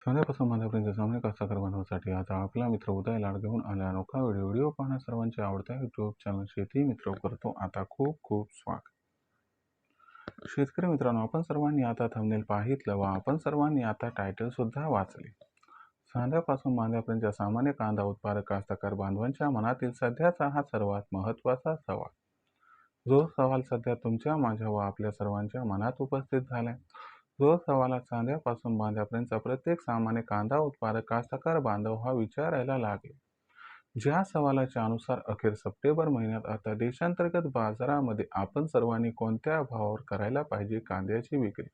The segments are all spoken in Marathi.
सोन्यापासून बांधापर्यंत सामान्य कास्तकार बांधवांसाठी आता आपला मित्र उदय लाड घेऊन आला अनोखा व्हिडिओ. व्हिडिओ पाहणं सर्वांच्या आवडता यूट्यूब चॅनल शेती मित्र करतो आता खूप खूप स्वागत. शेतकरी मित्रांनो, आपण सर्वांनी आता थंबनेल पाहितलं व आपण सर्वांनी आता टायटल सुद्धा वाचले. सांध्यापासून बांध्यापर्यंत सामान्य कांदा उत्पादक कास्तकार बांधवांच्या मनातील सध्याचा हा सर्वात महत्त्वाचा सवाल. जो सवाल सध्या तुमच्या, माझ्या व आपल्या सर्वांच्या मनात उपस्थित झालाय. जो सवालात सांध्यापासून बांध्यापर्यंत प्रत्येक सामान्य कांदा उत्पादक कास्तकार बांधव हा विचारायला लागले. ज्या सवालाच्या अनुसार अखेर सप्टेंबर महिन्यात आता देशांतर्गत बाजारामध्ये आपण सर्वांनी कोणत्या भावावर करायला पाहिजे कांद्याची विक्री,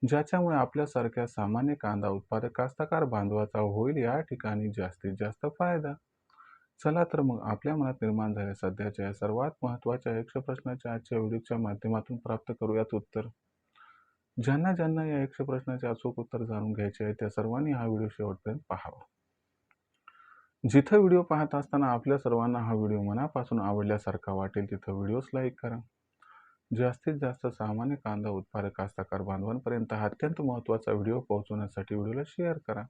ज्याच्यामुळे आपल्यासारख्या सामान्य कांदा उत्पादक कास्तकार बांधवाचा होईल या ठिकाणी जास्तीत जास्त फायदा. चला तर मग आपल्या मनात निर्माण झालेल्या सध्याच्या या सर्वात महत्त्वाच्या यक्ष प्रश्नाच्या आजच्या व्हिडिओच्या माध्यमातून प्राप्त करूयात उत्तर. ज्यांना ज्यांना या यक्ष प्रश्नाचे अचूक उत्तर जाणून घ्यायचे आहे त्या सर्वांनी हा व्हिडिओ शेवटपर्यंत पाहावा. जिथं व्हिडिओ पाहत असताना आपल्या सर्वांना हा व्हिडिओ मनापासून आवडल्यासारखा वाटेल तिथं व्हिडिओस लाईक करा. जास्तीत जास्त सामान्य कांदा उत्पादक कास्तकार बांधवांपर्यंत हा अत्यंत महत्त्वाचा व्हिडिओ पोहोचवण्यासाठी व्हिडिओला शेअर करा.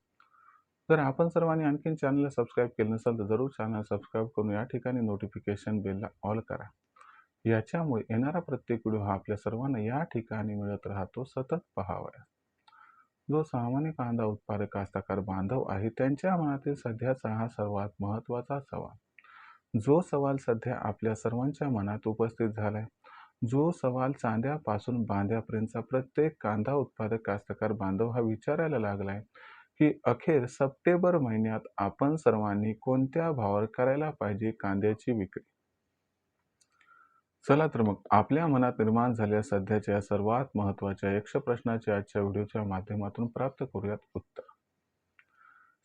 जर आपण सर्वांनी आणखीन चॅनलला सबस्क्राईब केलं नसेल तर जरूर चॅनल सबस्क्राईब करून या ठिकाणी नोटिफिकेशन बेलला ऑल करा. याच्यामुळे येणारा प्रत्येक व्हिडिओ हा आपल्या सर्वांना या ठिकाणी मिळत राहतो सतत पाहावयास. जो सामान्य कांदा उत्पादक कास्तकार बांधव आहे त्यांच्या मनातील सध्याचा हा सर्वात महत्त्वाचा सवाल. जो सवाल सध्या आपल्या सर्वांच्या मनात उपस्थित झालाय. जो सवाल चांद्यापासून बांध्यापर्यंतचा प्रत्येक कांदा उत्पादक कास्तकार बांधव हा विचारायला लागलाय की अखेर सप्टेंबर महिन्यात आपण सर्वांनी कोणत्या भावावर करायला पाहिजे कांद्याची विक्री. चला तर मग आपल्या मनात निर्माण झालेल्या सध्याच्या सर्वात महत्त्वाच्या यक्ष प्रश्नाच्या आजच्या व्हिडिओच्या माध्यमातून प्राप्त करूयात उत्तर.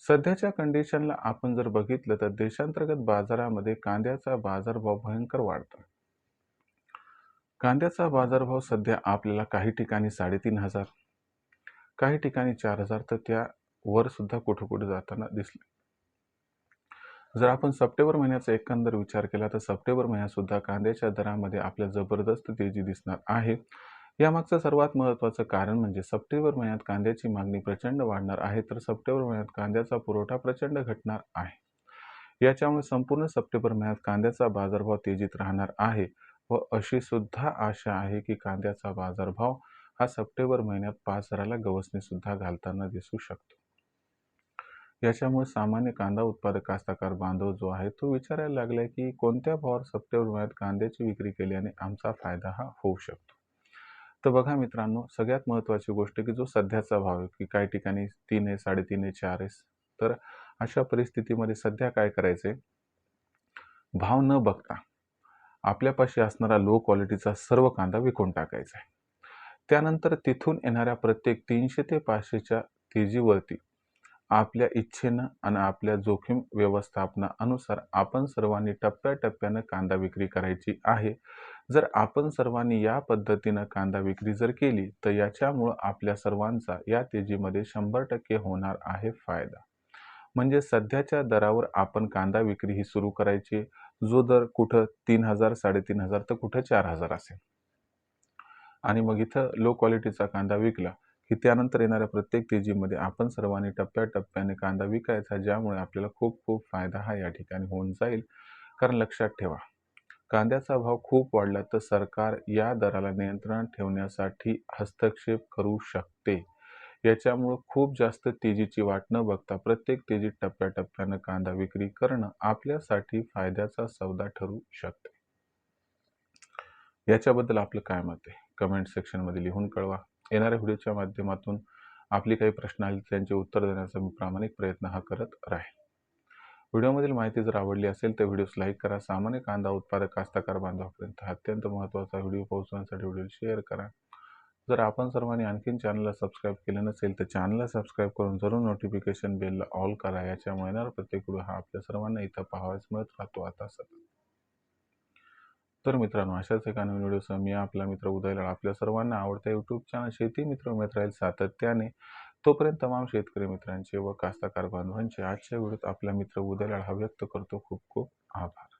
सध्याच्या कंडिशनला आपण जर बघितलं तर देशांतर्गत बाजारामध्ये कांद्याचा बाजारभाव भयंकर वाढतो. कांद्याचा बाजारभाव सध्या आपल्याला काही ठिकाणी 3,500, काही ठिकाणी 4,000 तर त्यावर सुद्धा कुठे कुठे जाताना दिसले. जर आपण सप्टेंबर महिन्याचा एकंदर विचार केला तर सप्टेंबर महिन्यात सुद्धा कांद्याच्या दरामध्ये आपल्या जबरदस्त तेजी दिसणार आहे. यामागचं सर्वात महत्त्वाचं कारण म्हणजे सप्टेंबर महिन्यात कांद्याची मागणी प्रचंड वाढणार आहे तर सप्टेंबर महिन्यात कांद्याचा पुरवठा प्रचंड घटणार आहे. याच्यामुळे संपूर्ण सप्टेंबर महिन्यात कांद्याचा बाजारभाव तेजीत राहणार आहे व अशी सुद्धा आशा आहे की कांद्याचा बाजारभाव हा सप्टेंबर महिन्यात 5,000ला गवसणी सुद्धा घालताना दिसू शकतो. याच्यामुळे सामान्य कांदा उत्पादक कास्तकार बांधव जो आहे तो विचारायला लागलाय की कोणत्या भावावर सप्टेंबर महिन्यात कांद्याची विक्री केल्याने आमचा फायदा हा होऊ शकतो. तर बघा मित्रांनो, सगळ्यात महत्त्वाची गोष्ट की जो सध्याचा भाव आहे की काही ठिकाणी 3 आहे, 3.5 आहे, 4 आहे. तर अशा परिस्थितीमध्ये सध्या काय करायचंय, भाव न बघता आपल्यापाशी असणारा लो क्वालिटीचा सर्व कांदा विकून टाकायचा आहे. त्यानंतर तिथून येणाऱ्या प्रत्येक 300 ते 500च्या तेजीवरती आपल्या इच्छेनं आणि आपल्या जोखीम व्यवस्थापनानुसार आपण सर्वांनी टप्प्याटप्प्यानं कांदा विक्री करायची आहे. जर आपण सर्वांनी या पद्धतीनं कांदा विक्री जर केली तर याच्यामुळं आपल्या सर्वांचा या तेजीमध्ये 100% होणार आहे फायदा. म्हणजे सध्याच्या दरावर आपण कांदा विक्री ही सुरू करायची. जो दर कुठं 3,000, 3,500 तर कुठं 4,000 असेल आणि मग इथं लो क्वालिटीचा कांदा विकला की त्यानंतर येणाऱ्या प्रत्येक तेजीमध्ये आपण सर्वांनी टप्प्याटप्प्याने कांदा विकायचा, ज्यामुळे आपल्याला खूप खूप फायदा हा या ठिकाणी होऊन जाईल. कारण लक्षात ठेवा, कांद्याचा भाव खूप वाढला तर सरकार या दराला नियंत्रणात ठेवण्यासाठी हस्तक्षेप करू शकते. याच्यामुळे खूप जास्त तेजीची वाट न बघता प्रत्येक तेजीत टप्प्याटप्प्यानं कांदा विक्री करणं आपल्यासाठी फायद्याचा सौदा ठरू शकते. याच्याबद्दल आपलं काय मत आहे कमेंट सेक्शनमध्ये लिहून कळवा. येणाऱ्या व्हिडिओच्या माध्यमातून आपली काही प्रश्न आले त्यांचे उत्तर देण्याचा मी प्रामाणिक प्रयत्न हा करत राहील. व्हिडिओमधील माहिती जर आवडली असेल तर व्हिडिओस लाईक करा. सामान्य कांदा उत्पादक कास्तकार बांधवांपर्यंत हा अत्यंत महत्त्वाचा व्हिडिओ पोहोचवण्यासाठी व्हिडिओ शेअर करा. जर आपण सर्वांनी आणखीन चॅनलला सबस्क्राईब केलं नसेल तर चॅनलला सबस्क्राईब करून जरूर नोटिफिकेशन बेलला ऑल करा. याच्यामुळे येणारा प्रत्येक व्हिडिओ हा आपल्या सर्वांना इथं पाहावयास मिळत राहतो आता सतत. तर मित्रांनो, अशाच एका नवीन व्हिडिओसह मी आपला मित्र उदय लाड आपल्या सर्वांना आवडत्या यूट्यूब चॅनल शेती मित्र मिळत राहील सातत्याने. तोपर्यंत तमाम शेतकरी मित्रांचे व कास्तकार बांधवांचे आजच्या व्हिडिओत आपला मित्र उदय लाड हा व्यक्त करतो खूप खूप आभार.